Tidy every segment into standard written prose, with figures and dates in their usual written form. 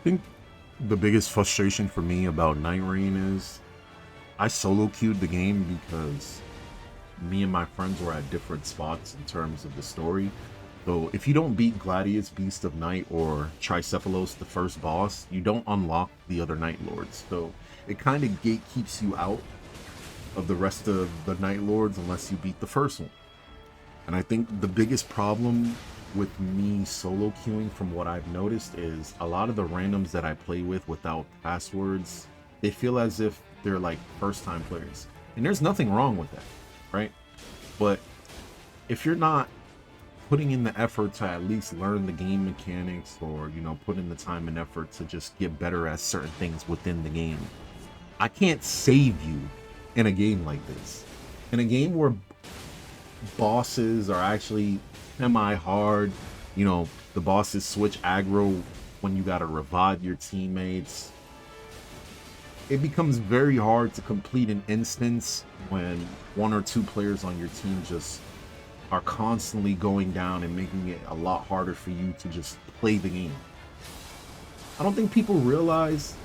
think the biggest frustration for me about Nightreign is I solo queued the game because me and my friends were at different spots in terms of the story. So if you don't beat Gladius, Beast of Night, or Tricephalos, the first boss, you don't unlock the other Night Lords. So it kind of gatekeeps you out of the rest of the Night Lords unless you beat the first one. And I think the biggest problem with me solo queuing from what I've noticed is a lot of the randoms that I play with without passwords, they feel as if they're like first time players. And there's nothing wrong with that, right? But if you're not putting in the effort to at least learn the game mechanics, or, you know, put in the time and effort to just get better at certain things within the game, I can't save you in a game like this. In a game where bosses are actually semi-hard, you know, the bosses switch aggro when you gotta revive your teammates. It becomes very hard to complete an instance when one or two players on your team just are constantly going down and making it a lot harder for you to just play the game. I don't think people realize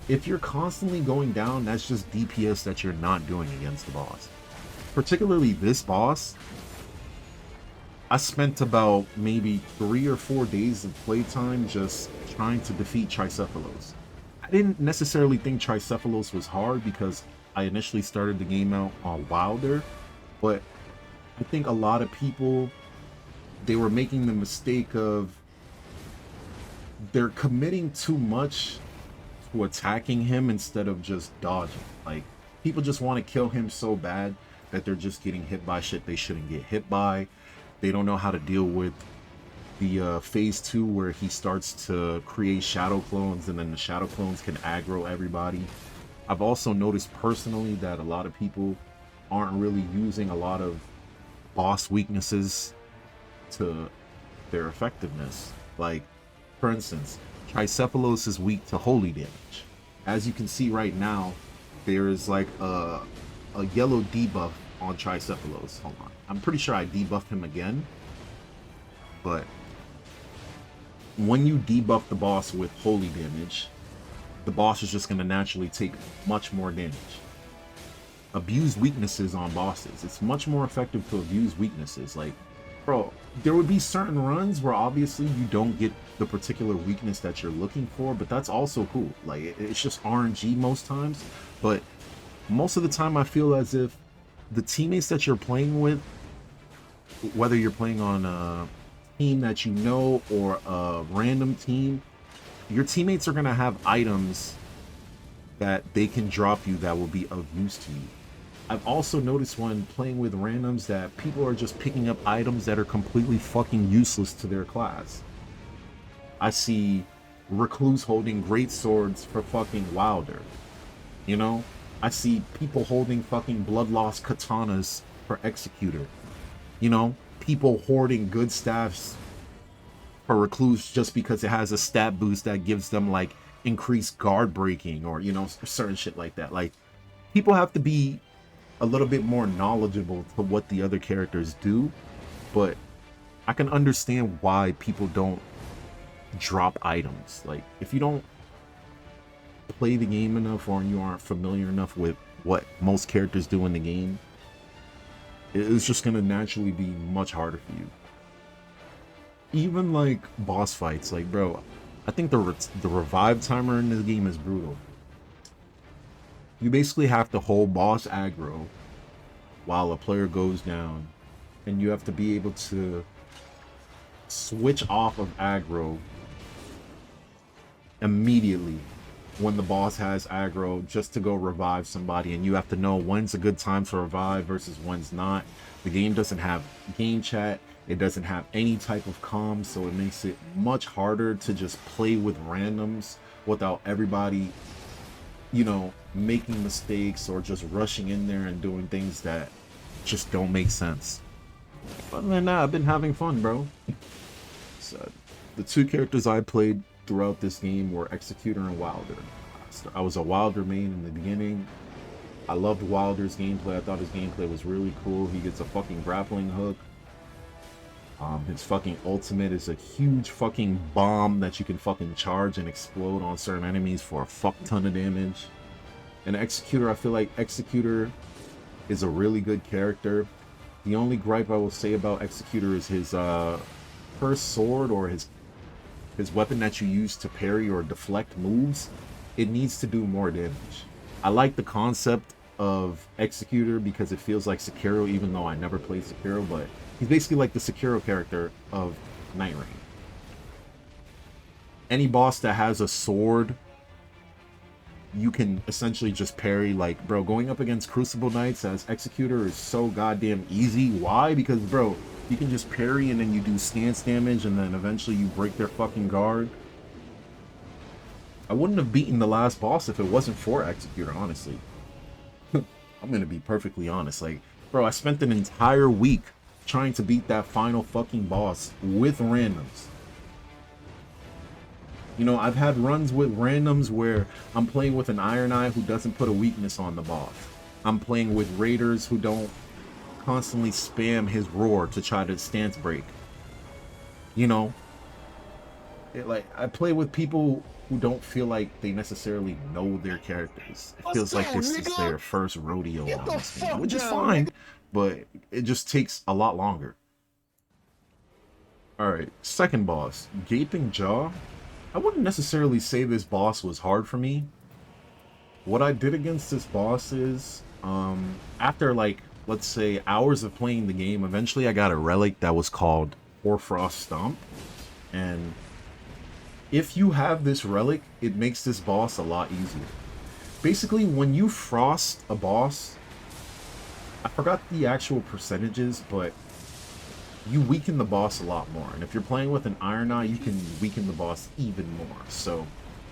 if you're constantly going down, that's just DPS that you're not doing against the boss. Particularly this boss, I spent about maybe 3 or 4 days of playtime just trying to defeat Tricephalos. I didn't necessarily think Tricephalos was hard because I initially started the game out on Wilder, but I think a lot of people, they were making the mistake of they're committing too much to attacking him instead of just dodging. Like, people just want to kill him so bad that they're just getting hit by shit they shouldn't get hit by. They don't know how to deal with the phase 2 where he starts to create shadow clones, and then the shadow clones can aggro everybody. I've also noticed personally that a lot of people aren't really using a lot of boss weaknesses to their effectiveness. Like, for instance, Tricephalos is weak to holy damage. As you can see right now, there is like a yellow debuff on Tricephalos. Hold on. I'm pretty sure I debuffed him again. But when you debuff the boss with holy damage, the boss is just going to naturally take much more damage. Abuse weaknesses on bosses. It's much more effective to abuse weaknesses. Like, bro, there would be certain runs where obviously you don't get the particular weakness that you're looking for, but that's also cool. Like, it's just RNG most times. But most of the time I feel as if the teammates that you're playing with, whether you're playing on a team that you know or a random team, your teammates are going to have items that they can drop you that will be of use to you. I've also noticed when playing with randoms that people are just picking up items that are completely fucking useless to their class. I see Recluse holding great swords for fucking Wilder. You know? I see people holding fucking Bloodlost katanas for Executor. You know? People hoarding good staffs for Recluse just because it has a stat boost that gives them like increased guard breaking, or, you know, certain shit like that. Like, people have to be a little bit more knowledgeable to what the other characters do, but I can understand why people don't drop items. Like, if you don't play the game enough or you aren't familiar enough with what most characters do in the game, it's just gonna naturally be much harder for you. Even like boss fights, like, bro, I think the revive timer in this game is brutal. You basically have to hold boss aggro while a player goes down, and you have to be able to switch off of aggro immediately when the boss has aggro just to go revive somebody, and you have to know when's a good time to revive versus when's not. The game doesn't have game chat, it doesn't have any type of comms, so it makes it much harder to just play with randoms without everybody, you know, making mistakes or just rushing in there and doing things that just don't make sense. But other than that, I've been having fun, bro. So, the two characters I played throughout this game were Executor and Wilder. I was a Wilder main in the beginning. I loved Wilder's gameplay. I thought his gameplay was really cool. He gets a fucking grappling hook. His fucking ultimate is a huge fucking bomb that you can fucking charge and explode on certain enemies for a fuck ton of damage. And Executor, I feel like Executor is a really good character. The only gripe I will say about Executor is his first sword, or his weapon that you use to parry or deflect moves. It needs to do more damage. I like the concept of Executor because it feels like Sekiro, even though I never played Sekiro, but he's basically like the Sekiro character of Nightreign. Any boss that has a sword, you can essentially just parry. Like, bro, going up against Crucible Knights as Executor is so goddamn easy. Why? Because, bro, you can just parry and then you do stance damage and then eventually you break their fucking guard. I wouldn't have beaten the last boss if it wasn't for Executor, honestly. I'm gonna be perfectly honest. Like, bro, I spent an entire week trying to beat that final fucking boss with randoms. You know, I've had runs with randoms where I'm playing with an Iron Eye who doesn't put a weakness on the boss. I'm playing with raiders who don't constantly spam his roar to try to stance break. You know, like, I play with people who don't feel like they necessarily know their characters. It feels like this is their first rodeo on this game, which is fine, but it just takes a lot longer. Alright, second boss, Gaping Jaw. I wouldn't necessarily say this boss was hard for me. What I did against this boss is, after, like, let's say hours of playing the game, eventually I got a relic that was called Hoarfrost Stomp, and if you have this relic, it makes this boss a lot easier. Basically, when you frost a boss, I forgot the actual percentages, but you weaken the boss a lot more. And if you're playing with an Iron Eye, you can weaken the boss even more. So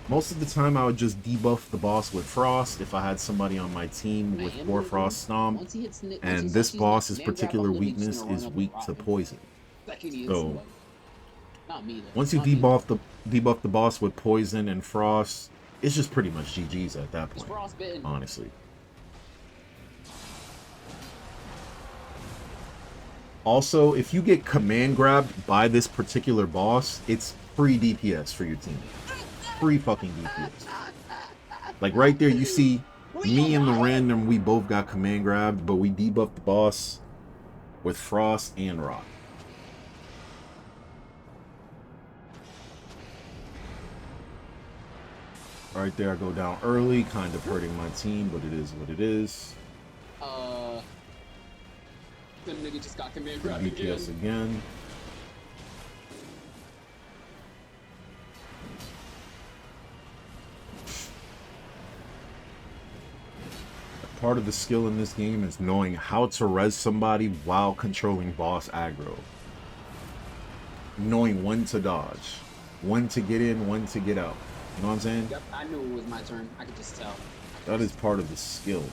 most of the time I would just debuff the boss with Frost if I had somebody on my team with Hoarfrost Stomp. And this boss's particular weakness is weak to poison. So once you debuff the boss with poison and frost, it's just pretty much GG's at that point, honestly. Also, if you get command grabbed by this particular boss, it's free DPS for your team. Free fucking DPS. Like right there, you see me and the random, we both got command grabbed, but we debuffed the boss with frost and rock. Right there, I go down early, kind of hurting my team, but it is what it is. The nigga just got command grab DPS again. Part of the skill in this game is knowing how to res somebody while controlling boss aggro. Knowing when to dodge, when to get in, when to get out. You know what I'm saying? Yep, I knew it was my turn. I could just tell. That is part of the skill.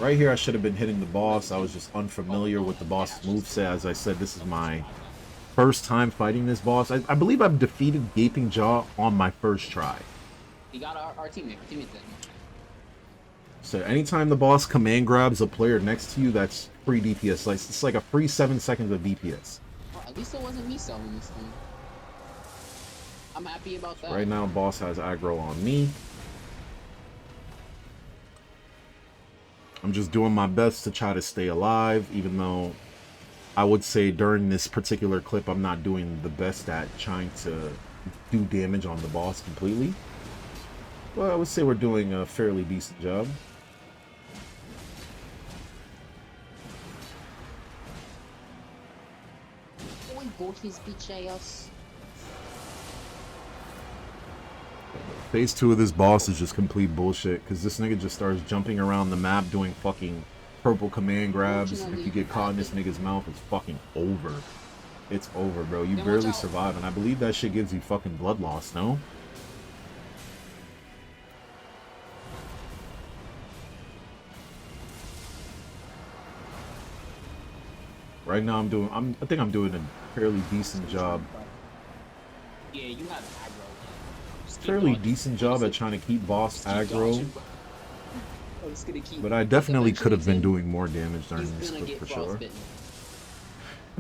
Right here, I should have been hitting the boss. I was just unfamiliar with the boss's moveset. As I said, this is my first time fighting this boss. I believe I've defeated Gaping Jaw on my first try. He got our teammate. Our teammate then. So anytime the boss command grabs a player next to you, that's free DPS. Like, it's like a free 7 seconds of DPS. Well, at least it wasn't me selling this thing. I'm happy about that. Right now, boss has aggro on me. I'm just doing my best to try to stay alive, even though I would say during this particular clip, I'm not doing the best at trying to do damage on the boss completely. Well, I would say we're doing a fairly decent job. Phase 2 of this boss is just complete bullshit, because this nigga just starts jumping around the map doing fucking purple command grabs, and if you get caught in this nigga's mouth, it's fucking over. It's over, bro. You barely survive, and I believe that shit gives you fucking blood loss, no? Right now I think I'm doing a fairly decent job. Yeah, you have aggro. Fairly decent job at trying to keep boss aggro. But I definitely could have been doing more damage during this clip for sure.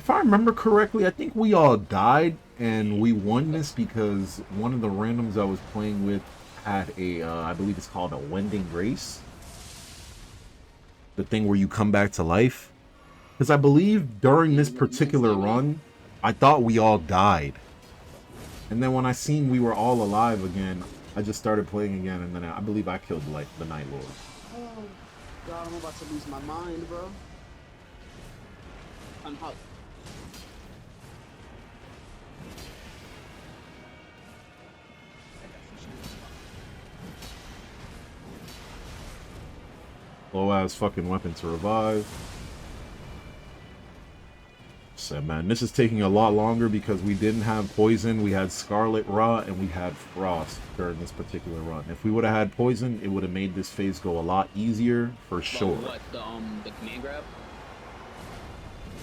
If I remember correctly, I think we all died and we won this because one of the randoms I was playing with had a, I believe it's called a wending grace. The thing where you come back to life. Because I believe during this particular run, I thought we all died. And then when I seen we were all alive again, I just started playing again, and then I believe I killed the Night Lord. Oh, God, I'm about to lose my mind, bro. I'm out. Low ass fucking weapon to revive. So man, this is taking a lot longer because we didn't have poison. We had Scarlet Rot and we had Frost during this particular run. If we would have had poison, it would have made this phase go a lot easier for sure. What, the command grab?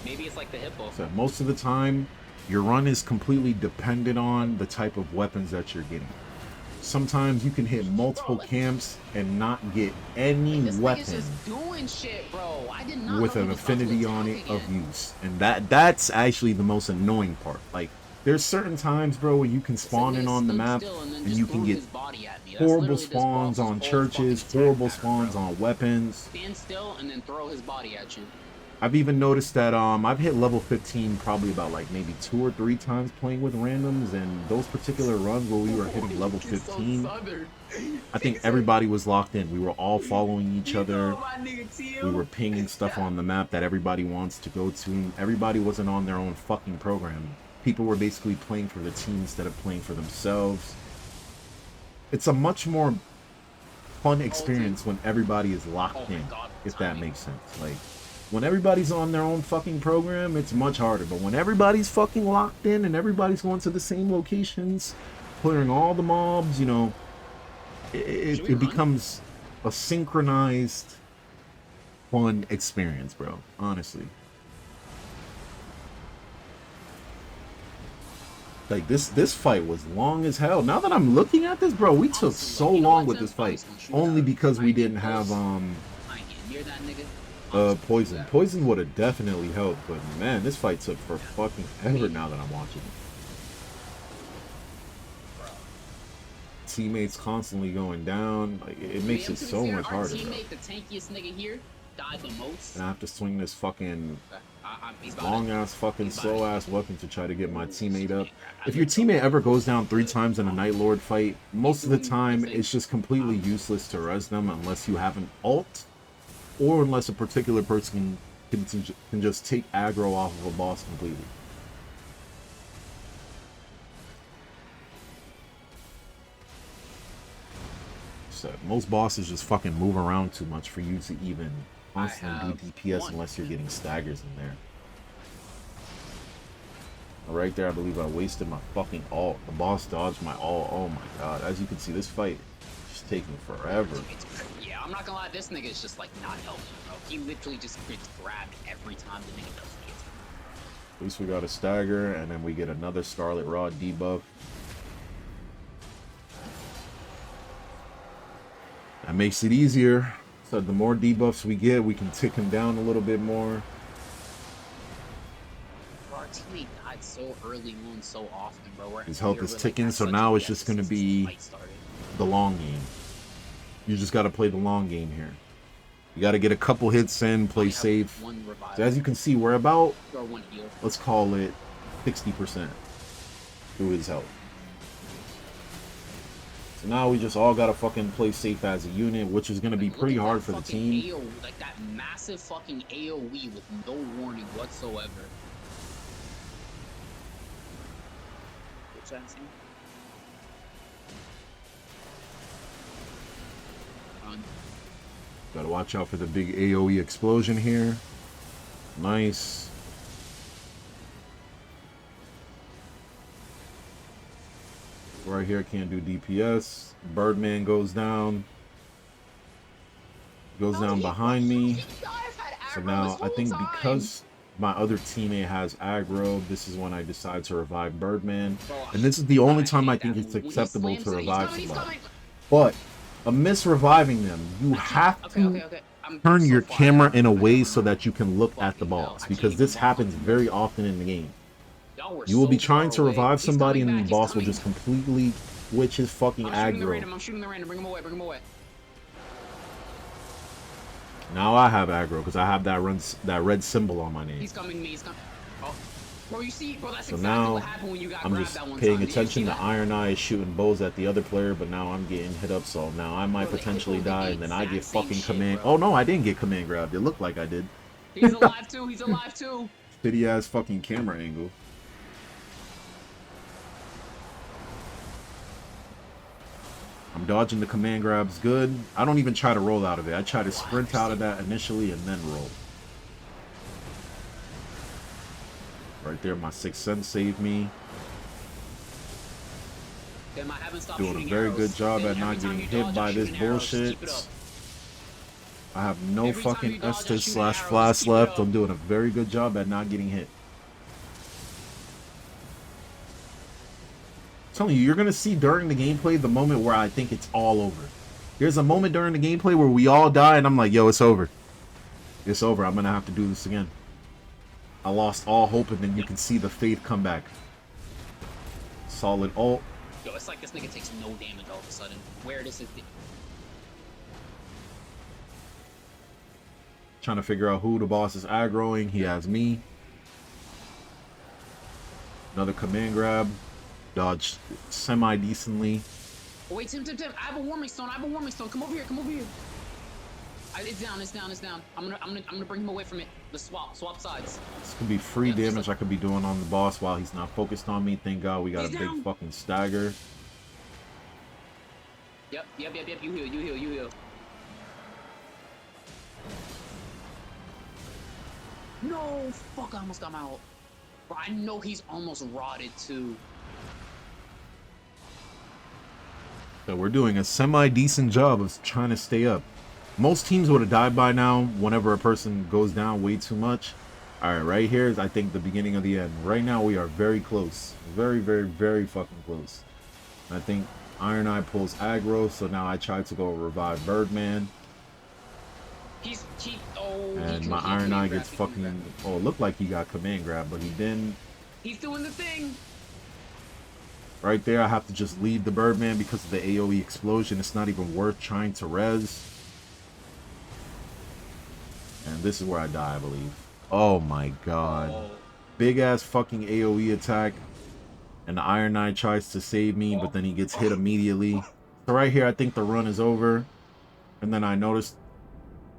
Maybe it's like the hippo. So most of the time, your run is completely dependent on the type of weapons that you're getting. Sometimes you can hit multiple camps and not get any weapon just doing shit, bro. I did not with an affinity on it of use, and that's actually the most annoying part. Like, there's certain times, bro, where you can spawn in on the map and you can get horrible spawns on churches, horrible spawns on weapons. Stand still and then throw his body at you. I've even noticed that I've hit level 15 probably about like maybe 2 or 3 times playing with randoms, and those particular runs where we were hitting level 15, I think everybody was locked in. We were all following each other. We were pinging stuff on the map that everybody wants to go to. Everybody wasn't on their own fucking program. People were basically playing for the team instead of playing for themselves. It's a much more fun experience when everybody is locked in, if that makes sense. Like, when everybody's on their own fucking program, it's much harder. But when everybody's fucking locked in and everybody's going to the same locations, clearing all the mobs, you know, it becomes a synchronized, fun experience, bro. Honestly. Like, this fight was long as hell. Now that I'm looking at this, bro, we took so long with this fight. Only because we didn't have, poison. Poison would have definitely helped, but man, this fight took for fucking ever now that I'm watching it. Teammates constantly going down. Like, it makes it so much harder. Teammate, the tankiest nigga here, died the most. And I have to swing this fucking long ass fucking slow ass weapon to try to get my teammate up. If your teammate ever goes down 3 times in a Night Lord fight, most of the time it's just completely useless to res them unless you have an ult. Or unless a particular person can just take aggro off of a boss completely. So most bosses just fucking move around too much for you to even constantly do DPS unless you're getting staggers in there. Right there, I believe I wasted my fucking ult. The boss dodged my ult. Oh my god. As you can see, this fight is taking forever. Yeah, I'm not gonna lie, this nigga is just like not helping, bro. He literally just gets grabbed every time the nigga does it. At least we got a stagger, and then we get another Scarlet Rod debuff. That makes it easier. So the more debuffs we get, we can tick him down a little bit more. Our teammate died so early on, so often, bro. His health is ticking, so now it's just gonna be the long game. You just got to play the long game here. You got to get a couple hits in, play safe. So as you can see, we're about, let's call it 60% through his health. So now we just all got to fucking play safe as a unit, which is going to be pretty hard for the team. Like that massive fucking AoE with no warning whatsoever. Which I see. Gotta watch out for the big AoE explosion here. Nice. Right here, can't do DPS. Birdman goes down. Goes down behind me. So now, I think because my other teammate has aggro, this is when I decide to revive Birdman. And this is the only time I think it's acceptable to revive somebody. But amidst reviving them, you have to I'm turn so your far camera down, in a I way don't so know. that you can look at the Fucking hell, boss, I can't because even this walk happens up to very him. often in the game. Y'all were You will be so trying far to away. revive He's somebody coming and back. the He's boss will coming. just completely switch his fucking I'm shooting the aggro. random. I'm shooting the random. Bring him away. Bring him away. Now I have aggro because I have that red symbol on my name. He's coming. He's coming. Oh, bro, you see, bro, that's So exactly now what happened when you got I'm grabbed just that one paying time. Did you see attention. The that? Iron Eye is shooting bows at the other player, but now I'm getting hit up. So now I might Bro, the potentially hippo did die, the and then I exact get same fucking shit, command. bro. Oh no, I didn't get command grabbed. It looked like I did. He's alive too. He's alive too. Shitty ass fucking camera angle. I'm dodging the command grabs good. I don't even try to roll out of it. I try to sprint out of that initially and then roll. Right there, my sixth sense saved me. Damn, I haven't stopped Doing a shooting very arrows. good job Then at not every time getting you hit dodge, by I'm this shooting arrows. bullshit. Keep it up. I have no Every time fucking you dodge, I Estus shoot slash arrows. flash Keep it left. up. I'm doing a very good job at not getting hit. I'm telling you, you're gonna see during the gameplay the moment where I think it's all over. There's a moment during the gameplay where we all die and I'm like, yo, it's over. It's over. I'm gonna have to do this again. I lost all hope, and then you can see the faith come back. Solid ult. Yo, it's like this nigga takes no damage all of a sudden. Where this is. Trying to figure out who the boss is aggroing. He has me. Another command grab. Dodged semi-decently. Oh, wait, Tim. I have a warming stone. Come over here. It's down. I'm gonna bring him away from it. The swap sides. This could be free damage I could be doing on the boss while he's not focused on me. Thank God we got a big fucking stagger. Yep. You heal. No, fuck, I almost got my ult. Bro, I know he's almost rotted too. So we're doing a semi-decent job of trying to stay up. Most teams would have died by now whenever a person goes down way too much. Alright, right here is, I think, the beginning of the end. Right now, we are very close. Very, very, very fucking close. I think Iron Eye pulls aggro, so now I try to go revive Birdman. And my Iron Eye gets fucking... Oh, it looked like he got command grab, but he didn't. He's doing the thing. Right there, I have to just leave the Birdman because of the AoE explosion. It's not even worth trying to res. And this is where I die, I believe. Oh my god. Big ass fucking AoE attack. And the Iron Knight tries to save me, but then he gets hit immediately. So right here, I think the run is over. And then I noticed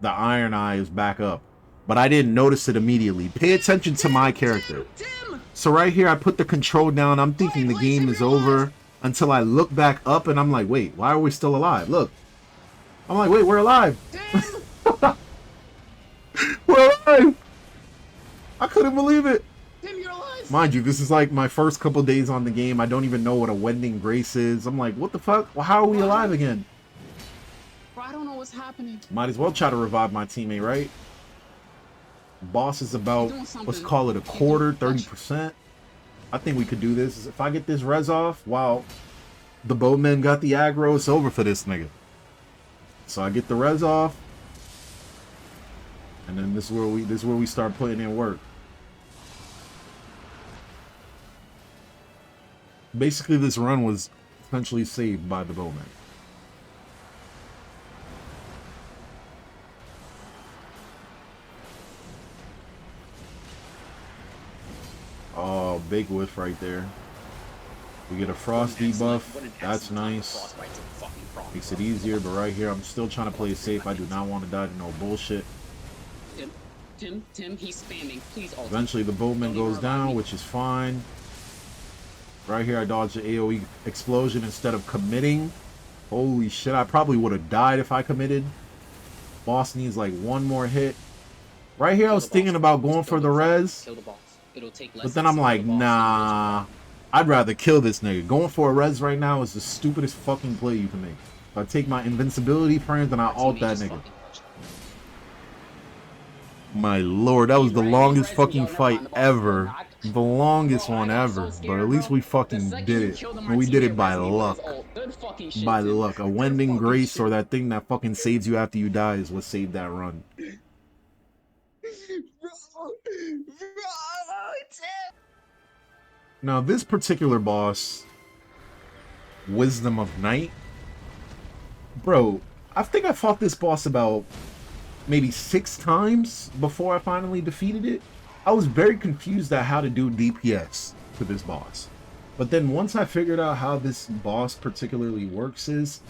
the Iron Eye is back up. But I didn't notice it immediately. Pay attention to my character. So right here, I put the control down. I'm thinking the game is over until I look back up and I'm like, wait, why are we still alive? Look. I'm like, wait, we're alive. We're alive. I couldn't believe it. Tim, you're alive. Mind you, this is like my first couple days on the game. I don't even know what a Wending Grace is. I'm like, what the fuck? Well, how are we alive again? Bro, I don't know what's happening. Might as well try to revive my teammate, right? Boss is about, let's call it a quarter, 30%. I think we could do this. If I get this res off, wow, the bowman got the aggro, it's over for this nigga. So I get the res off. And then this is where we start putting in work. Basically, this run was essentially saved by the bowman. Oh, big whiff right there. We get a frost debuff. That's nice. Makes it easier, but right here, I'm still trying to play it safe. I do not want to die to no bullshit. Tim, he's spamming. Please ult. Eventually, the bowman goes down, which is fine. Right here, I dodged the AoE explosion instead of committing. Holy shit, I probably would have died if I committed. Boss needs like one more hit. Right here, I was thinking about going for the res. But then I'm like, nah. I'd rather kill this nigga. Going for a res right now is the stupidest fucking play you can make. If I take my invincibility frames and I ult that nigga. My lord, that was the longest fucking fight ever. The longest Bro, I one got ever, so but at scared, least bro. we The fucking second did you it. killed him, my And we did teammate it by rezzed me with his luck. ult. Good fucking By shit, Tim. luck. A Good wending fucking grace or shit. that thing that fucking saves you after you die is what saved that run. Bro, Tim. Now, this particular boss, Wisdom of Night, bro, I think I fought this boss about maybe 6 times before I finally defeated it. I was very confused at how to do DPS to this boss. But then once I figured out how this boss particularly works is,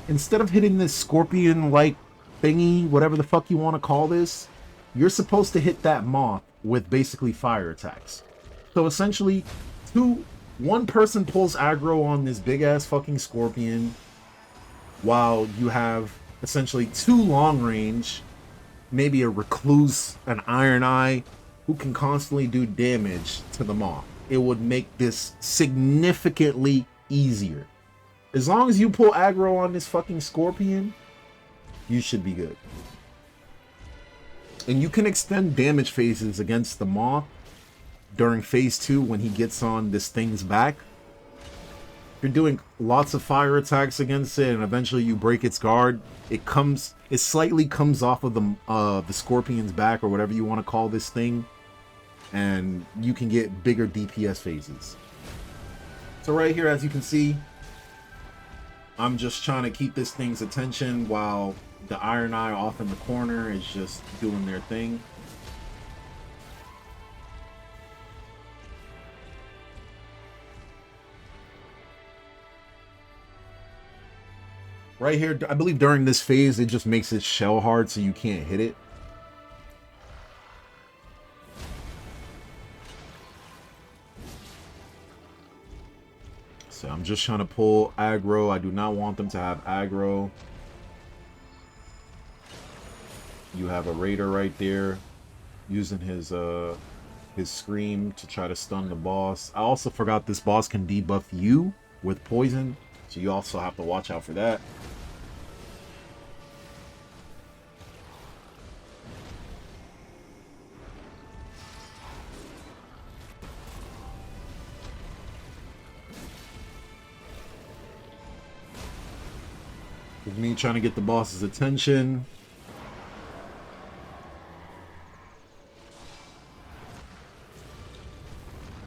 instead of hitting this scorpion-like thingy, whatever the fuck you want to call this, you're supposed to hit that moth with basically fire attacks. So essentially, one person pulls aggro on this big-ass fucking scorpion, while you have essentially 2 long range, maybe a recluse, an iron eye, who can constantly do damage to the moth. It would make this significantly easier. As long as you pull aggro on this fucking scorpion, you should be good. And you can extend damage phases against the moth during phase 2 when he gets on this thing's back. You're doing lots of fire attacks against it, and eventually you break its guard. It slightly comes off of the scorpion's back, or whatever you want to call this thing, and you can get bigger DPS phases. So right here, as you can see, I'm just trying to keep this thing's attention while the Iron Eye off in the corner is just doing their thing. Right here, I believe during this phase, it just makes it shell hard so you can't hit it. So I'm just trying to pull aggro. I do not want them to have aggro. You have a raider right there using his scream to try to stun the boss. I also forgot this boss can debuff you with poison, so you also have to watch out for that. With me trying to get the boss's attention.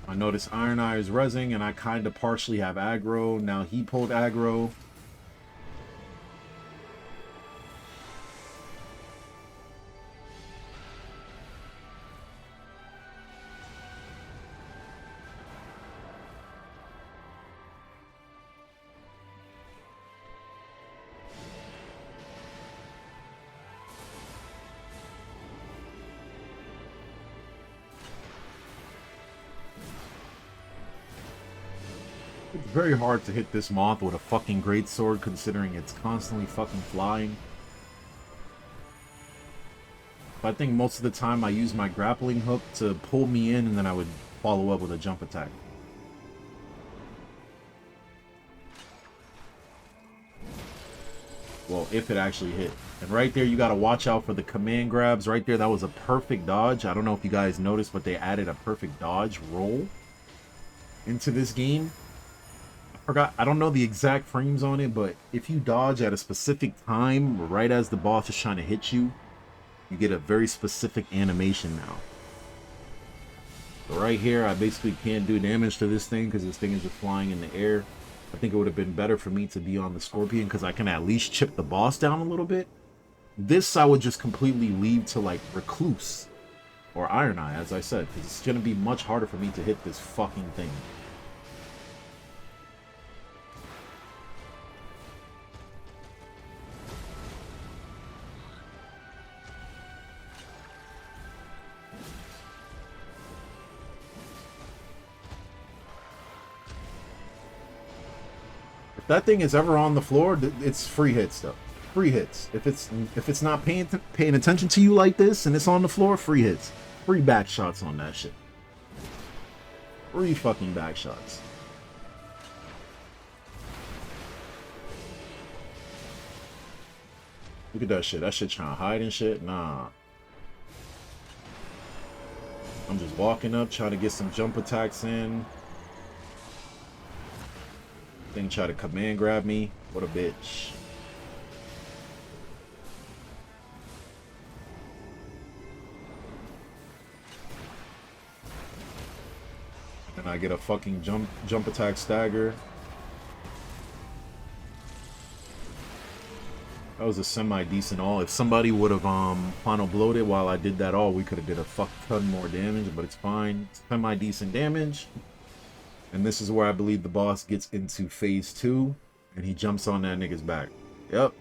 I notice Iron Eye is rezzing, and I kind of partially have aggro. Now he pulled aggro. It's very hard to hit this moth with a fucking greatsword, considering it's constantly fucking flying. But I think most of the time I use my grappling hook to pull me in, and then I would follow up with a jump attack. Well, if it actually hit. And right there, you got to watch out for the command grabs. Right there, that was a perfect dodge. I don't know if you guys noticed, but they added a perfect dodge roll into this game. I don't know the exact frames on it, but if you dodge at a specific time, right as the boss is trying to hit you, you get a very specific animation now. So right here, I basically can't do damage to this thing because this thing is just flying in the air. I think it would have been better for me to be on the Scorpion because I can at least chip the boss down a little bit. This I would just completely leave to like Recluse or Iron Eye, as I said, because it's going to be much harder for me to hit this fucking thing. If that thing is ever on the floor, it's free hits though. Free hits. If it's not paying attention to you like this and it's on the floor, free hits. Free back shots on that shit. Free fucking back shots. Look at that shit. That shit trying to hide and shit. Nah. I'm just Walking up, trying to get some jump attacks in. Thing try to command grab me. What a bitch. And I get a fucking jump attack stagger. That was a semi-decent all. If somebody would have final blowed it while I did that all, we could have did a fuck ton more damage, but it's fine. Semi-decent damage. And this is where I believe the boss gets into phase 2, and he jumps on that nigga's back. Yep.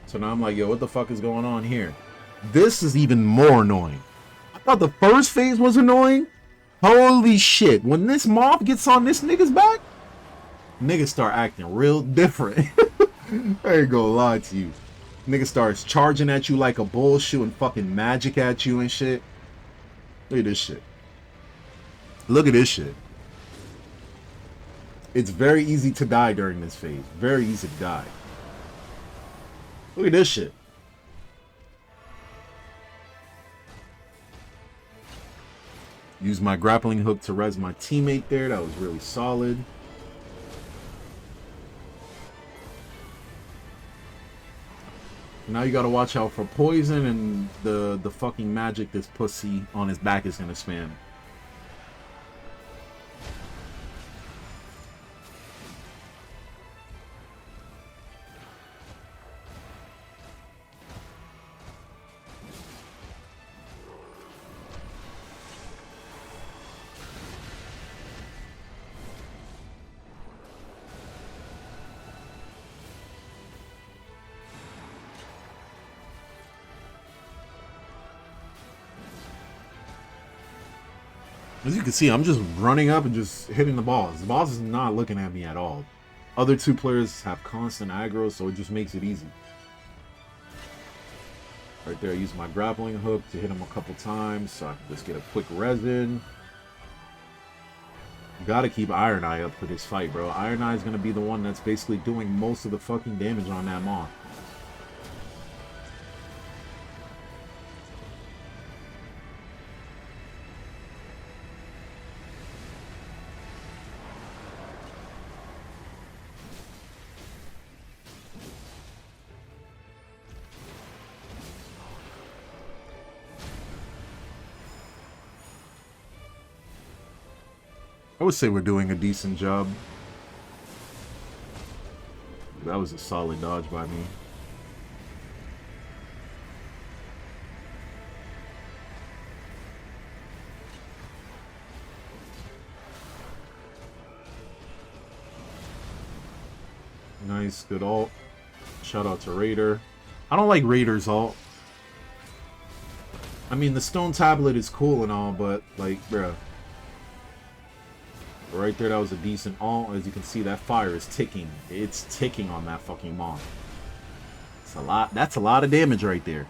So now I'm like, yo, what the fuck is going on here? This is even more annoying. I thought the first phase was annoying. Holy shit. When this mob gets on this nigga's back, niggas start acting real different. I ain't gonna lie to you. Nigga starts charging at you like a bull, shooting fucking magic at you and shit. Look at this shit. Look at this shit. It's very easy to die during this phase. Very easy to die. Look at this shit. Use my grappling hook to res my teammate there. That was really solid. Now you gotta watch out for poison and the fucking magic this pussy on his back is gonna spam. As you can see, I'm just running up and just hitting the balls. The boss is not looking at me at all. Other two players have constant aggro, so it just makes it easy. Right there, I use my grappling hook to hit him a couple times, so I can just get a quick resin. Gotta keep Iron Eye up for this fight, bro. Iron Eye is gonna be the one that's basically doing most of the fucking damage on that moth. I would say we're doing a decent job. That was a solid dodge by me. Nice, good ult. Shout out to Raider. I don't like Raider's ult. I mean, the stone tablet is cool and all, but like, bruh. Right there, that was a decent ult. As you can see, that fire is ticking. It's ticking on that fucking moth. It's a lot. That's a lot of damage right there.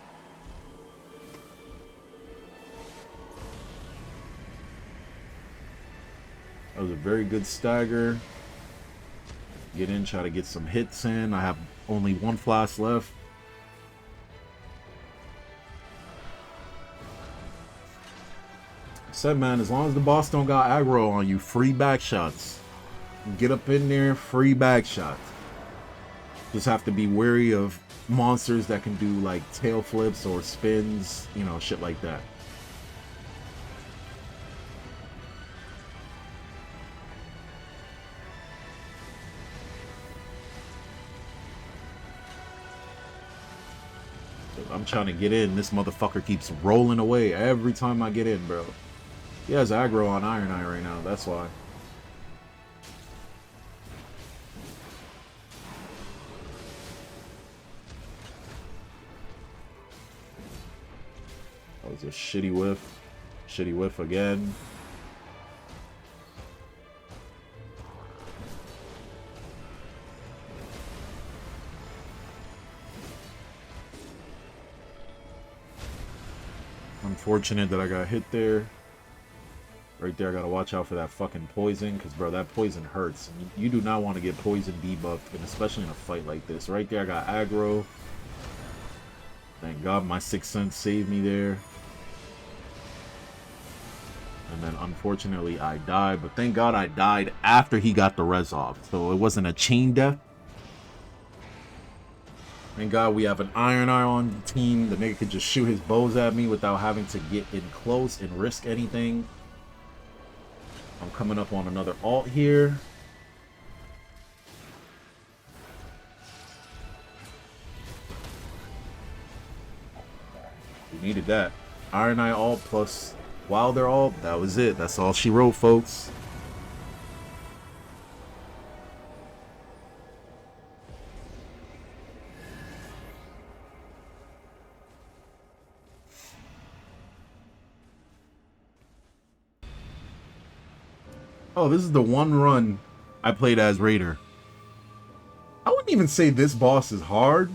That was a very good stagger. Get in, try to get some hits in. I have only one flash left. Said, man, as long as the boss don't got aggro on you, free back shots. Get up in there, free back shots. Just have to be wary of monsters that can do like tail flips or spins, you know, shit like that. I'm trying to get in. This motherfucker keeps rolling away every time I get in, bro. He has aggro on Iron Eye right now, that's why. That was a shitty whiff. Shitty whiff again. Unfortunate that I got hit there. Right there, I gotta watch out for that fucking poison, because, bro, that poison hurts. You do not want to get poison debuffed, and especially in a fight like this. Right there, I got aggro. Thank God my 6th sense saved me there. And then unfortunately I died, but thank God I died after he got the res off. So it wasn't a chain death. Thank God we have an Iron Eye on the team. The nigga could just shoot his bows at me without having to get in close and risk anything. I'm coming up on another ult here. We needed that. Iron Eye ult plus Wilder ult. That was it. That's all she wrote, folks. Oh, this is the one run I played as Raider. I wouldn't even say this boss is hard.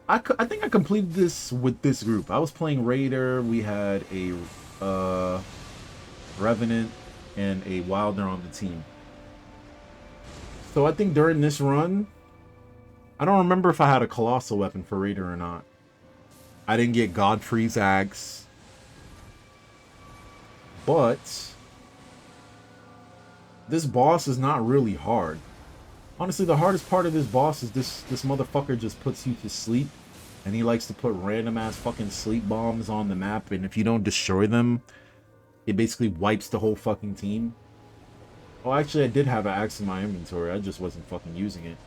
I think I completed this with this group. I was playing Raider. We had a Revenant and a Wilder on the team. So I think during this run, I don't remember if I had a Colossal weapon for Raider or not. I didn't get Godfrey's axe. But this boss is not really hard. Honestly, the hardest part of this boss is this motherfucker just puts you to sleep. And he likes to put random ass fucking sleep bombs on the map. And if you don't destroy them, it basically wipes the whole fucking team. Oh, actually, I did have an axe in my inventory. I just wasn't fucking using it.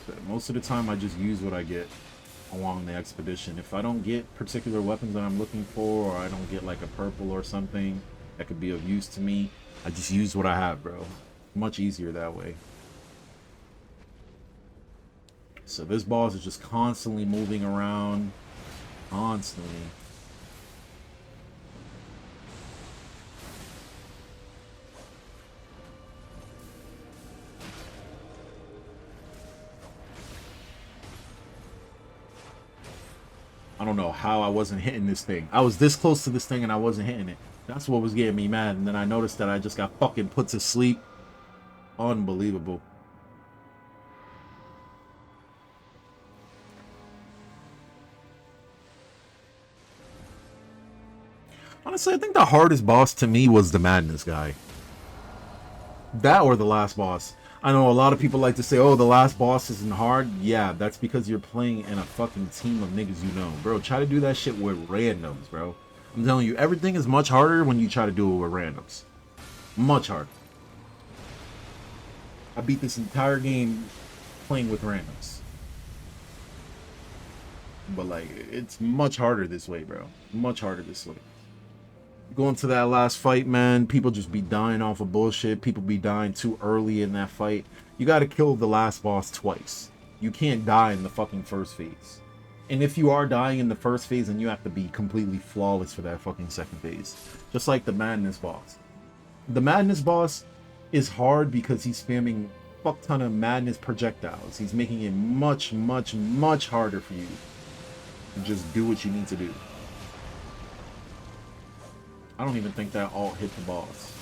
But most of the time, I just use what I get along the expedition. If I don't get particular weapons that I'm looking for, or I don't get like a purple or something that could be of use to me, I just use what I have, bro. Much easier that way. So this boss is just constantly moving around. Constantly. I don't know how I wasn't hitting this thing. I was this close to this thing and I wasn't hitting it. That's what was getting me mad. And then I noticed that I just got fucking put to sleep. Unbelievable. Honestly, I think the hardest boss to me was the Madness guy. That or the last boss. I know a lot of people like to say, oh, the last boss isn't hard. Yeah, that's because you're playing in a fucking team of niggas you know. Bro, try to do that shit with randoms, bro. I'm telling you, everything is much harder when you try to do it with randoms. Much harder. I beat this entire game playing with randoms. But, like, it's much harder this way, bro. Much harder this way. Going to that last fight, man, people just be dying off of bullshit. People be dying too early in that fight. You gotta kill the last boss twice. You can't die in the fucking first phase. And if you are dying in the first phase, then you have to be completely flawless for that fucking second phase. Just like the Madness boss. The Madness boss is hard because he's spamming a fuck ton of Madness projectiles. He's making it much, much, much harder for you to just do what you need to do. I don't even think that ult hit the boss.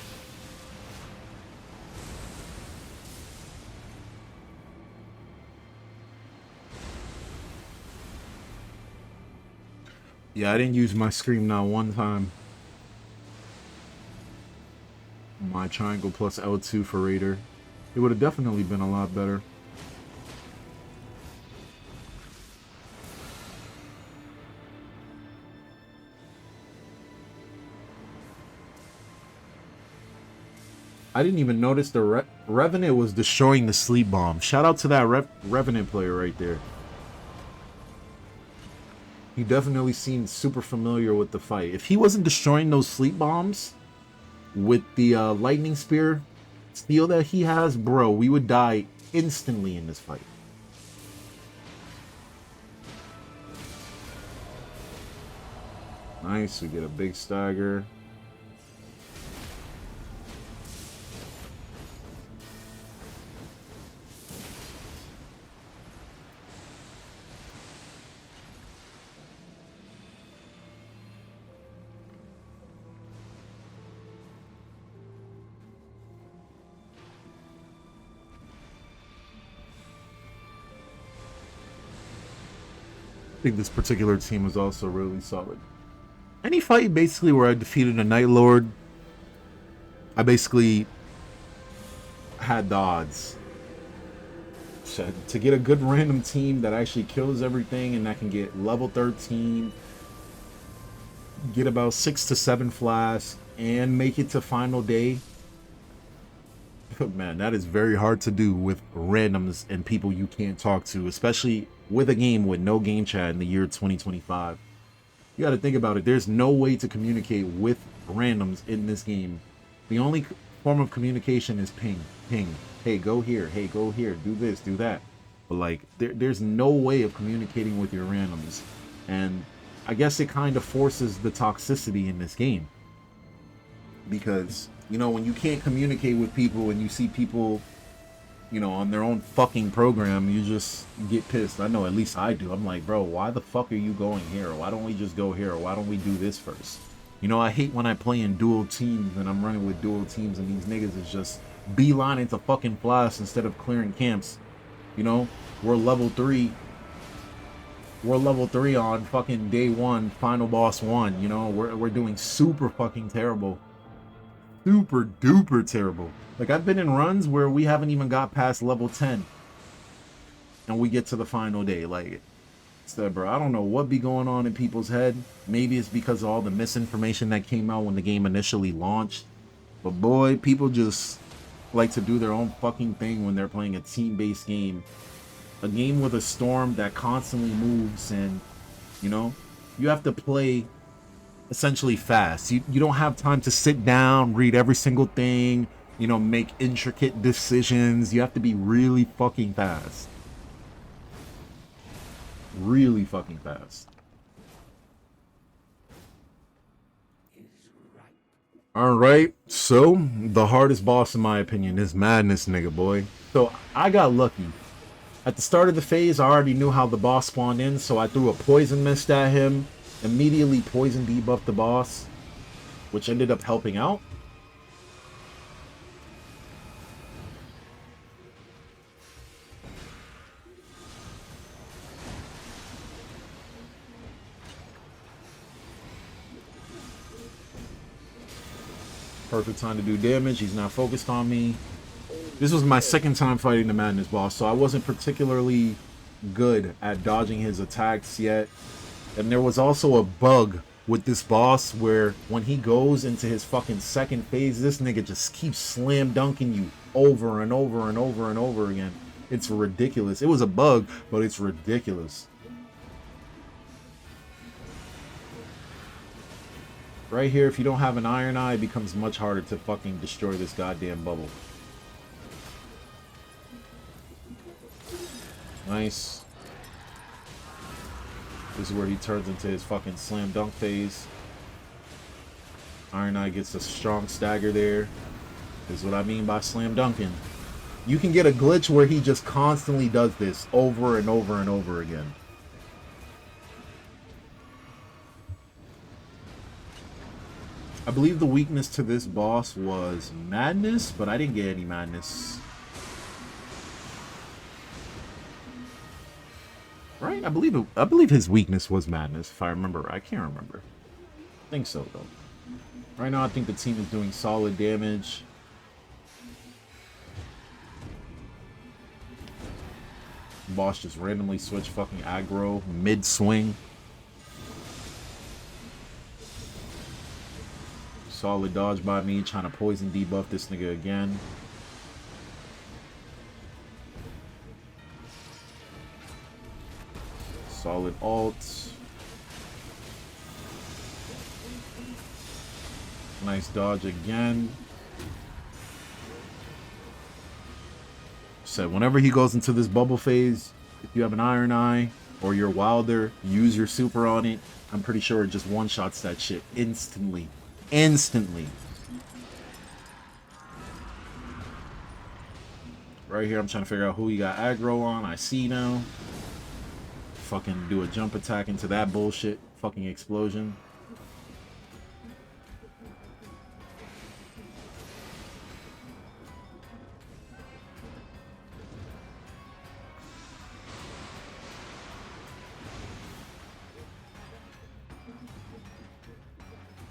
Yeah, I didn't use my Scream not one time. My triangle plus L2 for Raider. It would have definitely been a lot better. I didn't even notice the Revenant was destroying the sleep bomb. Shout out to that Revenant player right there. He definitely seemed super familiar with the fight. If he wasn't destroying those sleep bombs with the lightning spear steel that he has, bro, we would die instantly in this fight. Nice, we get a big stagger. I think this particular team was also really solid. Any fight basically where I defeated a Night Lord, I basically had the odds. So to get a good random team that actually kills everything and that can get level 13, get about 6 to 7 flasks, and make it to final day. Man, that is very hard to do with randoms and people you can't talk to, especially with a game with no game chat in the year 2025. You got to think about it. There's no way to communicate with randoms in this game. The only form of communication is ping. Hey, go here. Hey, go here. Do this, do that. But like, there's no way of communicating with your randoms. And I guess it kind of forces the toxicity in this game. Because, you know, when you can't communicate with people and you see people, you know, on their own fucking program, you just get pissed. I know, at least I do. I'm like, bro, why the fuck are you going here? Why don't we just go here? Why don't we do this first? You know, I hate when I play in dual teams and I'm running with dual teams and these niggas is just beelining to fucking flash instead of clearing camps. You know, we're level 3. We're level 3 on fucking day 1, final boss 1. You know, we're doing super fucking terrible. Super duper terrible. Like, I've been in runs where we haven't even got past level 10 and we get to the final day. Like, said, bro, I don't know what be going on in people's head. Maybe it's because of all the misinformation that came out when the game initially launched, but boy, people just like to do their own fucking thing when they're playing a team-based game, a game with a storm that constantly moves. And you know, you have to play essentially fast. You don't have time to sit down, read every single thing, you know, make intricate decisions. You have to be really fucking fast. Really fucking fast. Alright, so the hardest boss in my opinion is Madness, nigga boy. So I got lucky. At the start of the phase, I already knew how the boss spawned in, so I threw a poison mist at him. Immediately poison debuffed the boss, which ended up helping out. Perfect time to do damage. He's not focused on me. This was my second time fighting the Madness boss, so I wasn't particularly good at dodging his attacks yet. And there was also a bug with this boss where when he goes into his fucking second phase, this nigga just keeps slam dunking you over and over and over and over again. It's ridiculous. It was a bug, but it's ridiculous. Right here, if you don't have an Iron Eye, it becomes much harder to fucking destroy this goddamn bubble. Nice. This is where he turns into his fucking slam dunk phase. Iron Eye gets a strong stagger there. This is what I mean by slam dunking. You can get a glitch where he just constantly does this over and over and over again. I believe the weakness to this boss was Madness, but I didn't get any Madness. Right? I believe his weakness was Madness, if I remember. I can't remember. I think so, though. Right now, I think the team is doing solid damage. Boss just randomly switched fucking aggro mid-swing. Solid dodge by me, trying to poison debuff this nigga again. Solid ult. Nice dodge again. So whenever he goes into this bubble phase, if you have an Iron Eye or you're Wilder, use your super on it. I'm pretty sure it just one-shots that shit instantly. Instantly. Right here, I'm trying to figure out who he got aggro on. I see now. Fucking do a jump attack into that bullshit. Fucking explosion.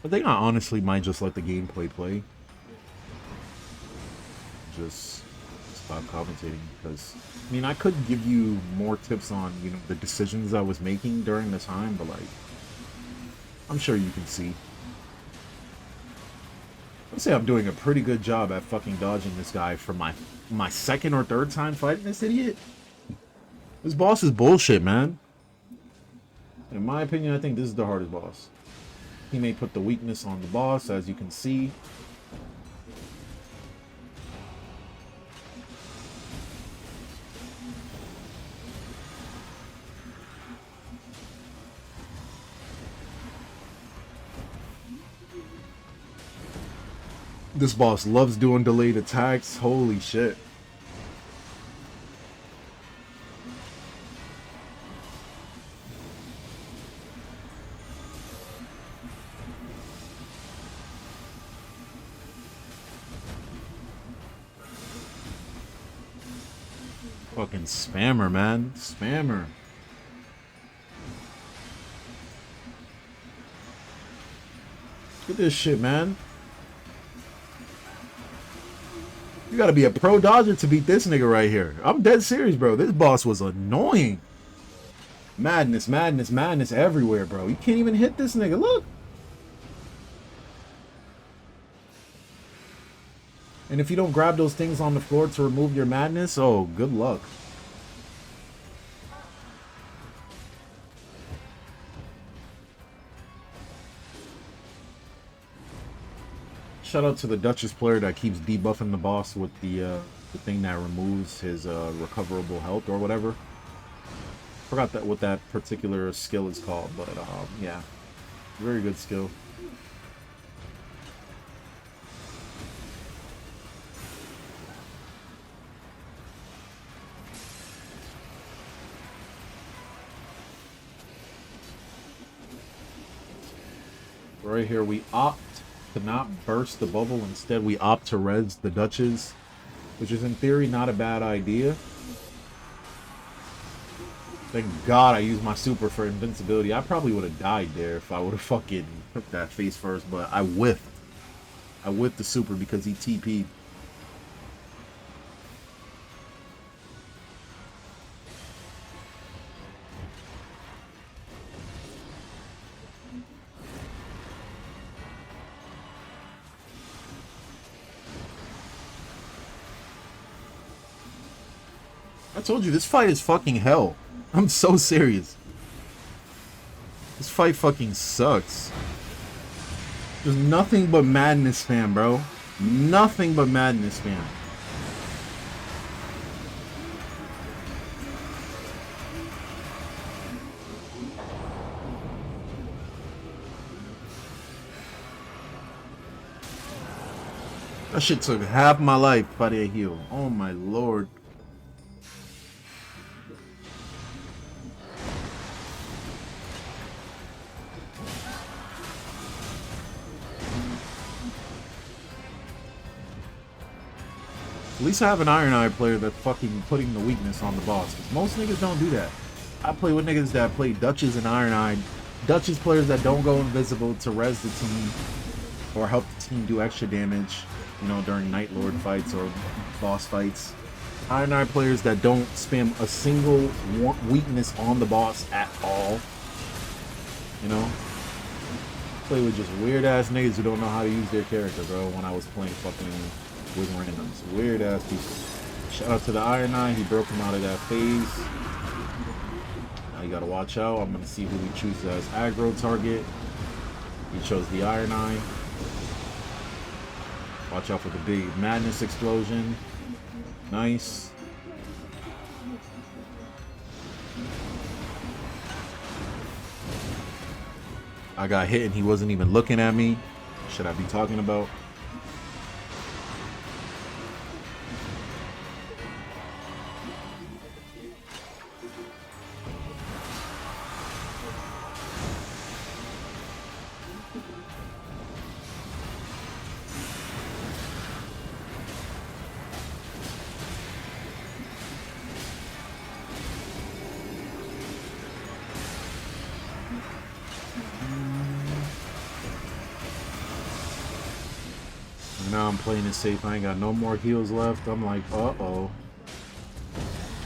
I think I honestly might just let the gameplay play. Just stop commentating, because I mean I could give you more tips on, you know, the decisions I was making during the time, but like I'm sure you can see. I'd say I'm doing a pretty good job at fucking dodging this guy for my second or third time fighting this idiot. This boss is bullshit, man. In my opinion, I think this is the hardest boss. He may put the weakness on the boss, as you can see. This boss loves doing delayed attacks. Holy shit. Fucking spammer, man. Spammer. Look at this shit, man. You gotta be a pro dodger to beat this nigga right here. I'm dead serious, bro. This boss was annoying. Madness, madness, madness everywhere, bro. You can't even hit this nigga. Look. And if you don't grab those things on the floor to remove your madness, oh, good luck. Shout out to the Duchess player that keeps debuffing the boss with the thing that removes his recoverable health or whatever. Forgot what that particular skill is called, but yeah, very good skill. Right here, we opt to not burst the bubble. Instead, we opt to res the Duchess, which is in theory not a bad idea. Thank God I used my super for invincibility. I probably would have died there if I would have fucking took that face first, but I whiffed. I whiffed the super because he TP'd. I told you, this fight is fucking hell. I'm so serious. This fight fucking sucks. There's nothing but madness spam, bro. Nothing but madness spam. That shit took half my life by their heel. Oh my lord. At least I have an Iron Eye player that's fucking putting the weakness on the boss. Because most niggas don't do that. I play with niggas that play Duchess and Iron Eye. Duchess players that don't go invisible to res the team or help the team do extra damage, you know, during Night Lord fights or boss fights. Iron Eye players that don't spam a single weakness on the boss at all. You know? Play with just weird ass niggas who don't know how to use their character, bro, when I was playing fucking with randoms. Weird ass people. Shout out to the Iron Eye, he broke him out of that phase. Now you gotta watch out. I'm gonna see who he chooses as aggro target. He chose the Iron Eye. Watch out for the big madness explosion. Nice. I got hit and he wasn't even looking at me. Should I be talking about? Now I'm playing it safe. I ain't got no more heals left. I'm like, uh-oh.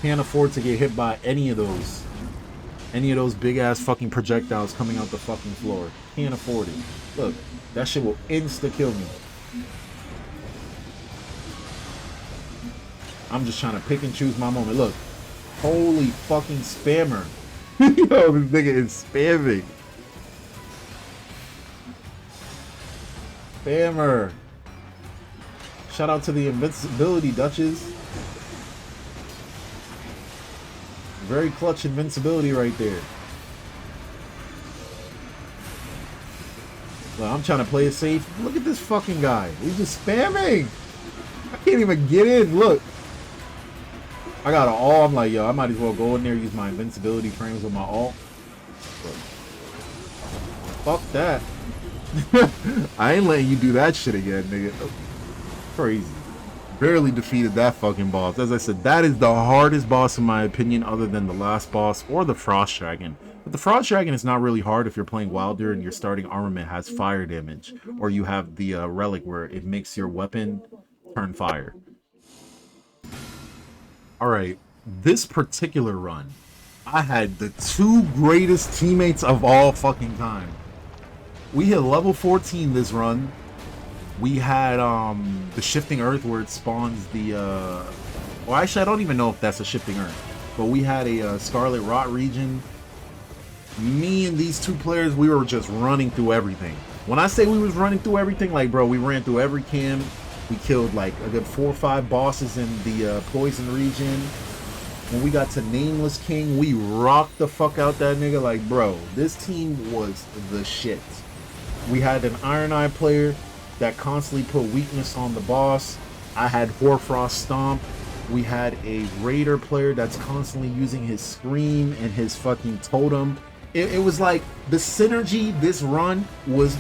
Can't afford to get hit by any of those. Any of those big-ass fucking projectiles coming out the fucking floor. Can't afford it. Look, that shit will insta-kill me. I'm just trying to pick and choose my moment. Look. Holy fucking spammer. Yo, this nigga is spamming. Spammer. Shout out to the invincibility, Duchess. Very clutch invincibility right there. Well, I'm trying to play it safe. Look at this fucking guy. He's just spamming. I can't even get in. Look. I got an all. I'm like, yo, I might as well go in there, use my invincibility frames with my ult. Fuck that. I ain't letting you do that shit again, nigga. Crazy. Barely defeated that fucking boss. As I said, that is the hardest boss in my opinion, other than the last boss or the Frost Dragon. But the Frost Dragon is not really hard if you're playing Wilder and your starting armament has fire damage, or you have the relic where it makes your weapon turn fire. Alright, this particular run, I had the two greatest teammates of all fucking time. We hit level 14 this run. We had the Shifting Earth where it spawns the... well, actually, I don't even know if that's a Shifting Earth. But we had a Scarlet Rot region. Me and these two players, we were just running through everything. When I say we was running through everything, like, bro, we ran through every camp. We killed like a good 4 or 5 bosses in the Poison region. When we got to Nameless King, we rocked the fuck out that nigga. Like, bro, this team was the shit. We had an Iron Eye player that constantly put weakness on the boss. I had Hoarfrost Stomp. We had a Raider player that's constantly using his Scream and his fucking Totem. It was like the synergy this run was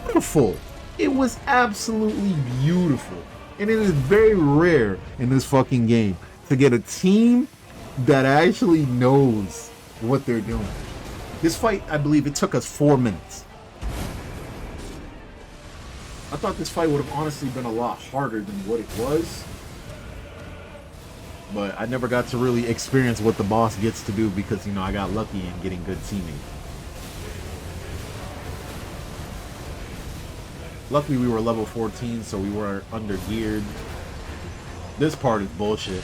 beautiful. It was absolutely beautiful. And it is very rare in this fucking game to get a team that actually knows what they're doing. This fight, I believe it took us 4 minutes. I thought this fight would have honestly been a lot harder than what it was. But I never got to really experience what the boss gets to do because, you know, I got lucky in getting good teammates. Luckily, we were level 14, so we were under-geared. This part is bullshit.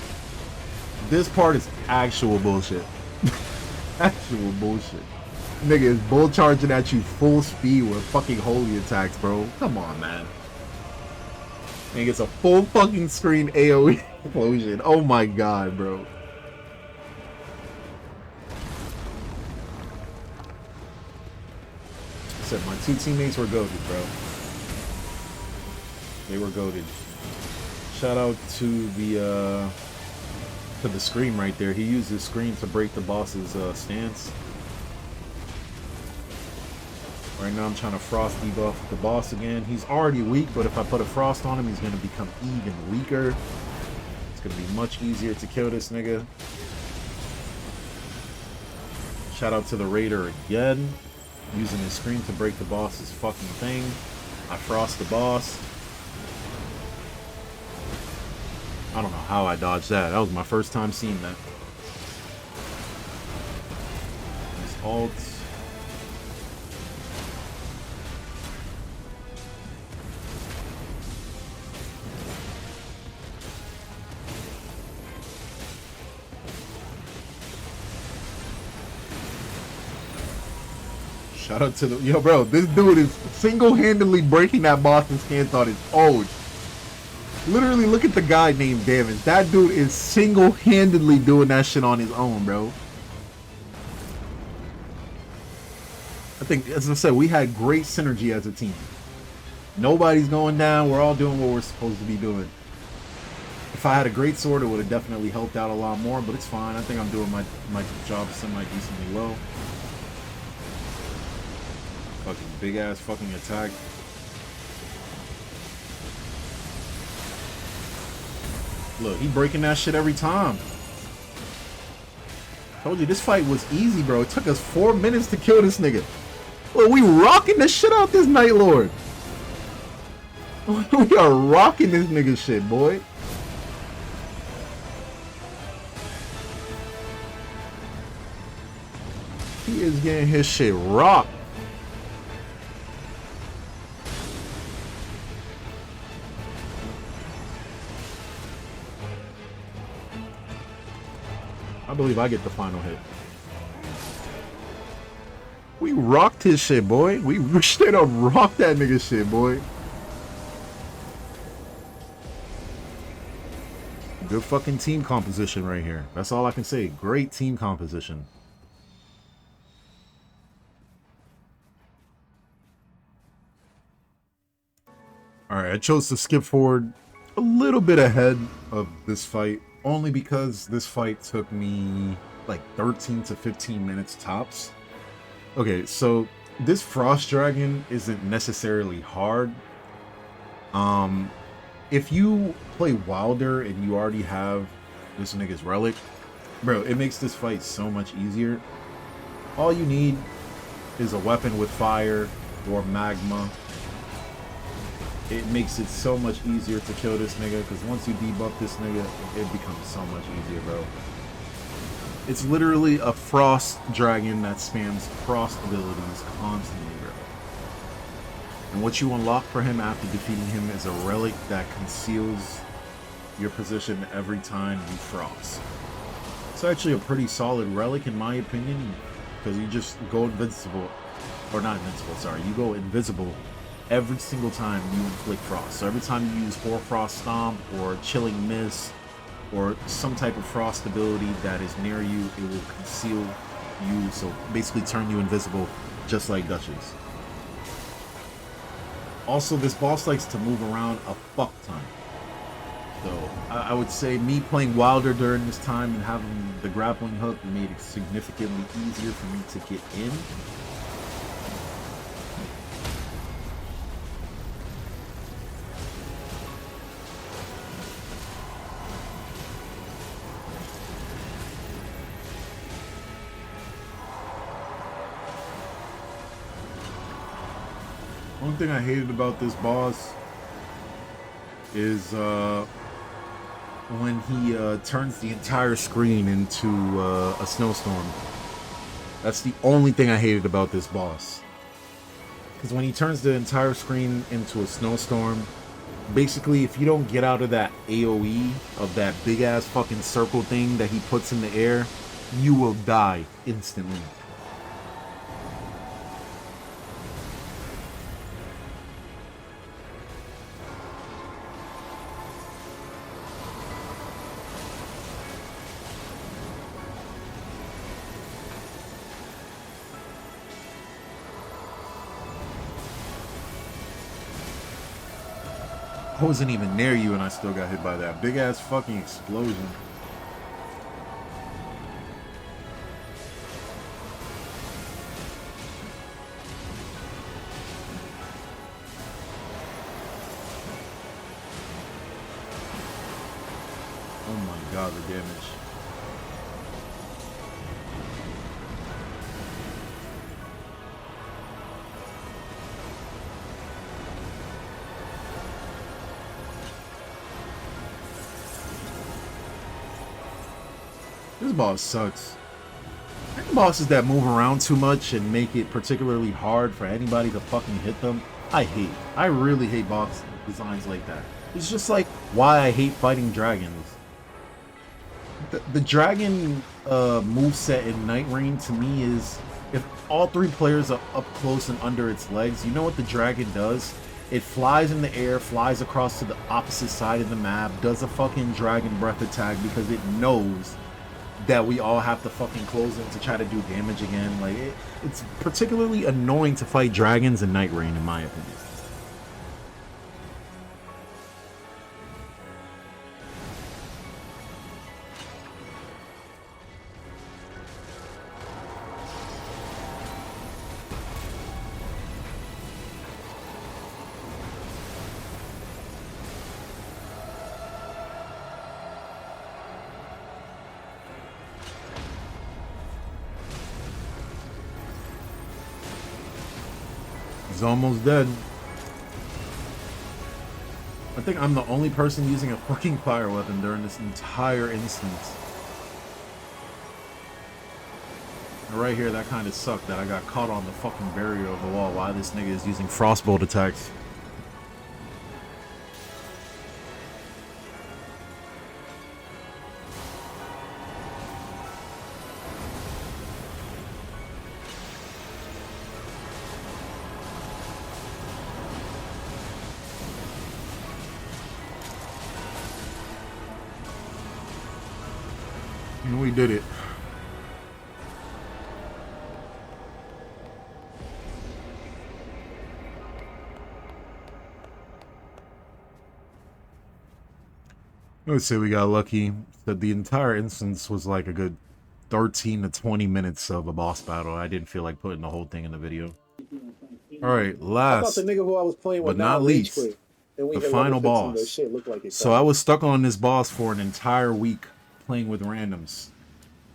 This part is actual bullshit. Actual bullshit. Nigga is bull charging at you full speed with fucking holy attacks, bro. Come on, man. And gets a full fucking screen AoE explosion. Oh my god, bro. I said my two teammates were goated, bro. They were goated. Shout out to the Scream right there. He used his Scream to break the boss's stance. Right now I'm trying to Frost debuff the boss again. He's already weak, but if I put a Frost on him, he's going to become even weaker. It's going to be much easier to kill this nigga. Shout out to the Raider again. Using his Scream to break the boss's fucking thing. I Frost the boss. I don't know how I dodged that. That was my first time seeing that. Nice ult. Shout out to the... Yo, bro, this dude is single-handedly breaking that boss's stance on his own. Literally, look at the guy named Damage. That dude is single-handedly doing that shit on his own, bro. I think, as I said, we had great synergy as a team. Nobody's going down. We're all doing what we're supposed to be doing. If I had a great sword, it would have definitely helped out a lot more, but it's fine. I think I'm doing my job semi-decently well. Fucking big-ass fucking attack. Look, he breaking that shit every time. Told you, this fight was easy, bro. It took us 4 minutes to kill this nigga. Look, we rocking the shit out this Night Lord. We are rocking this nigga shit, boy. He is getting his shit rocked. I believe I get the final hit. We rocked his shit, boy. We straight up rocked that nigga shit, boy. Good fucking team composition right here. That's all I can say. Great team composition. Alright, I chose to skip forward a little bit ahead of this fight, only because this fight took me like 13 to 15 minutes tops. Okay, so this Frost Dragon isn't necessarily hard. If you play Wilder and you already have this nigga's relic, bro, it makes this fight so much easier. All you need is a weapon with fire or magma. It makes it so much easier to kill this nigga, because once you debuff this nigga, it becomes so much easier, bro. It's literally a Frost Dragon that spams Frost abilities constantly, bro. And what you unlock for him after defeating him is a relic that conceals your position every time you Frost. It's actually a pretty solid relic in my opinion, because you just go invincible, or not invincible, sorry, you go invisible every single time you inflict Frost. So every time you use Hoarfrost Stomp or Chilling Mist or some type of Frost ability that is near you, it will conceal you, so basically turn you invisible, just like Duchess. Also, this boss likes to move around a fuck ton. So I would say me playing Wilder during this time and having the grappling hook made it significantly easier for me to get in. One thing I hated about this boss is when he turns the entire screen into a snowstorm. That's the only thing I hated about this boss. Because when he turns the entire screen into a snowstorm, basically if you don't get out of that AoE of that big ass fucking circle thing that he puts in the air, you will die instantly. I wasn't even near you and I still got hit by that big ass fucking explosion. Oh my god, the damage. This boss sucks. Bosses that move around too much and make it particularly hard for anybody to fucking hit them, I hate. I really hate boss designs like that. It's just like why I hate fighting dragons. The dragon moveset in Nightreign to me is, if all three players are up close and under its legs, you know what the dragon does? It flies in the air, flies across to the opposite side of the map, does a fucking dragon breath attack because it knows that we all have to fucking close in to try to do damage again. Like, it's particularly annoying to fight dragons in Nightreign, in my opinion. He's almost dead. I think I'm the only person using a fucking fire weapon during this entire instance. And right here, that kind of sucked that I got caught on the fucking barrier of the wall while this nigga is using frostbolt attacks. And we did it. Let's say we got lucky that the entire instance was like a good 13 to 20 minutes of a boss battle. I didn't feel like putting the whole thing in the video. Alright, last the nigga who I was playing with but not least, the final boss. Shit looked like So I was stuck on this boss for an entire week playing with randoms.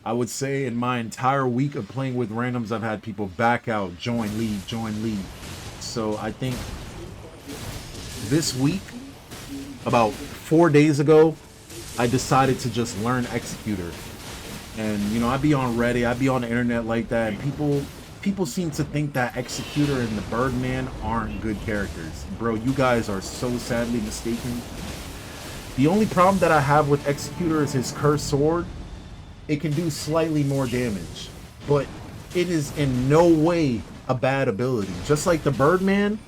I would say in my entire week of playing with randoms, I've had people back out, join, leave, join, leave. So I think this week, about 4 days ago, I decided to just learn Executor. And, you know, I'd be on Reddit, I'd be on the internet like that, and people seem to think that Executor and the Birdman aren't good characters. Bro, you guys are so sadly mistaken. The only problem that I have with Executor is his cursed sword. It can do slightly more damage, but it is in no way a bad ability. Just like the Birdman,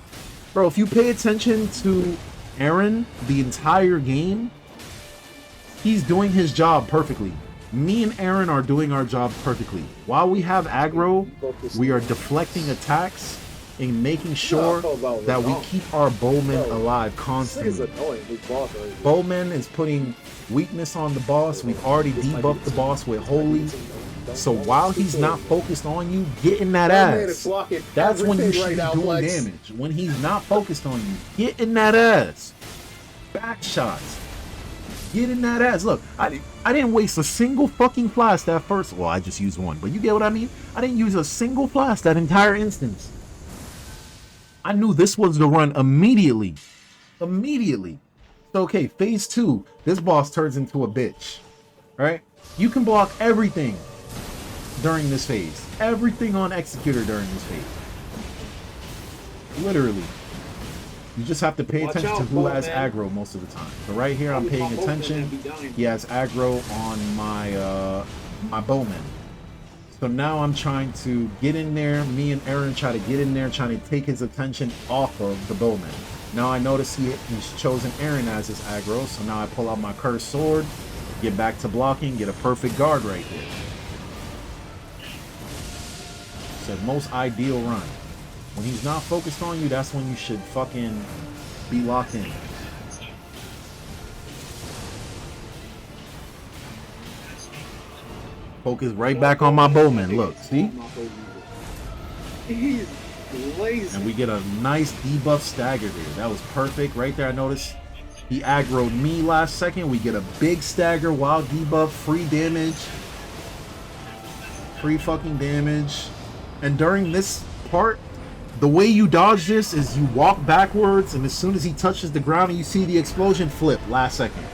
bro, if you pay attention to Aaron the entire game, he's doing his job perfectly. Me and Aaron are doing our job perfectly. While we have aggro, we are deflecting attacks and making sure that we keep our bowman alive constantly. Bowman is putting weakness on the boss. We've already debuffed the boss with Holy. So while he's not focused on you, get in that ass. That's when you should be doing damage. When he's not focused on you, get in that ass. Back shots. Get in that ass. Look, I didn't waste a single fucking flash that first. Well, I just used one, but you get what I mean? I didn't use a single flash that entire instance. I knew this was the run immediately. Immediately. So, okay, phase 2. This boss turns into a bitch. Alright? You can block everything during this phase. Everything on Executor during this phase. Literally. You just have to pay attention to who has aggro most of the time. So right here, I'm paying attention. He has aggro on my my bowman. So now I'm trying to get in there. Me and Aaron try to get in there, trying to take his attention off of the bowman. Now I notice he's chosen Aaron as his aggro. So now I pull out my cursed sword, get back to blocking, get a perfect guard right here. It's the most ideal run. When he's not focused on you, that's when you should fucking be locked in. Focus right back on my bowman. Look, see? And we get a nice debuff stagger here. That was perfect. Right there, I noticed he aggroed me last second. We get a big stagger, wild debuff, free damage. Free fucking damage. And during this part, the way you dodge this is you walk backwards, and as soon as he touches the ground and you see the explosion, flip last second.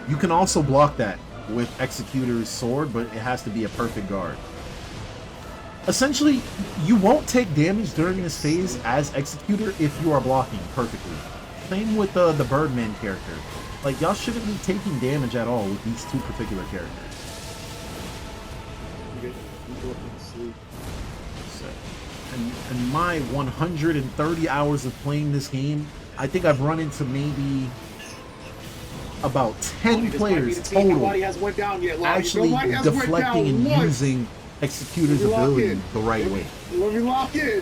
You can also block that with Executor's sword, but it has to be a perfect guard. Essentially, you won't take damage during this phase as Executor if you are blocking perfectly. Same with the Birdman character. Like, y'all shouldn't be taking damage at all with these two particular characters. In my 130 hours of playing this game, I think I've run into maybe about 10 players total actually deflecting and using Executor's ability the right way.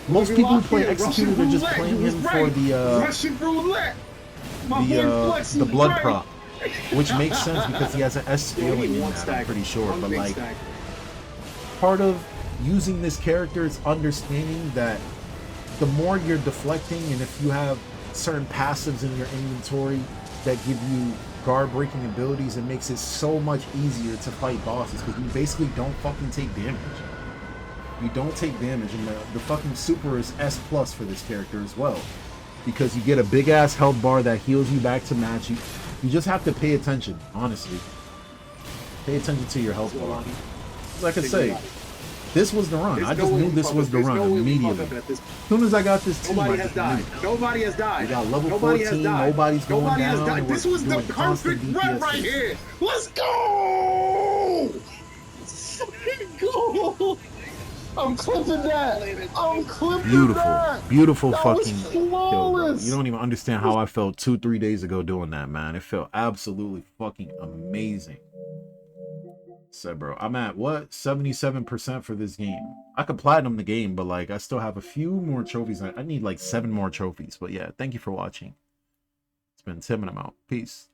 Most people who play Executor are just playing him for the blood prop, which makes sense because he has an S scaling in that, I'm pretty sure. But like, part of using this character is understanding that the more you're deflecting, and if you have certain passives in your inventory that give you guard breaking abilities, it makes it so much easier to fight bosses because you basically don't fucking take damage. You don't take damage, and the fucking super is S+ for this character as well. because you get a big ass health bar that heals you back to match. You just have to pay attention, honestly. Pay attention to your health bar. Like I say, this was the run. I just knew this was the run immediately. As soon as I got this team, nobody has died. Nobody has died. We got level 14. Nobody's going Nobody has down. died. This was the perfect run right here. Let's go! Go! I'm clipping that. I'm clipping that. Beautiful that fucking kill. You don't even understand how I felt 2-3 days ago doing that, man. It felt absolutely fucking amazing. Said, bro, I'm at what 77% for this game. I could platinum the game, but like I still have a few more trophies. I need like 7 more trophies. But yeah, thank you for watching. It's been Tim and I'm out. Peace.